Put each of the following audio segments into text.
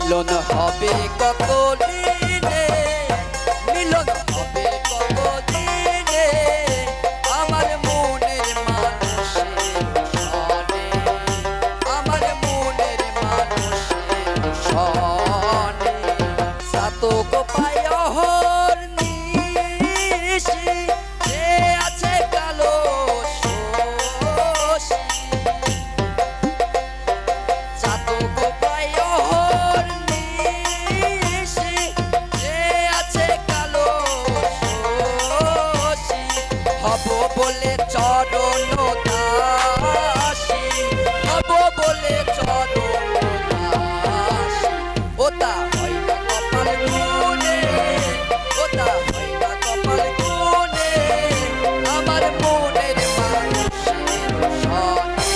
মিলন হবে কত দিনে, মিলন হবে কত দিনে আমার মনের মানুষের সনে, আমার মনের মানুষের সনে। সাতক পায় অহর্নিশি যে আছে কালো শশী, সাতক পায় অহর্নিশি যে আছে কালো শশী। হব বলে চরণ দাসী, হব বলে চরণ দাসী। ওটা হয় না কপাল গুনে, ওটা হয় না কপাল গুনে আমার মনের মানুষের সনে,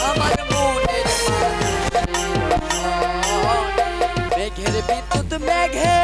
আমার মনের মানুষের সনে। মেঘের বিদ্যুৎ মেঘে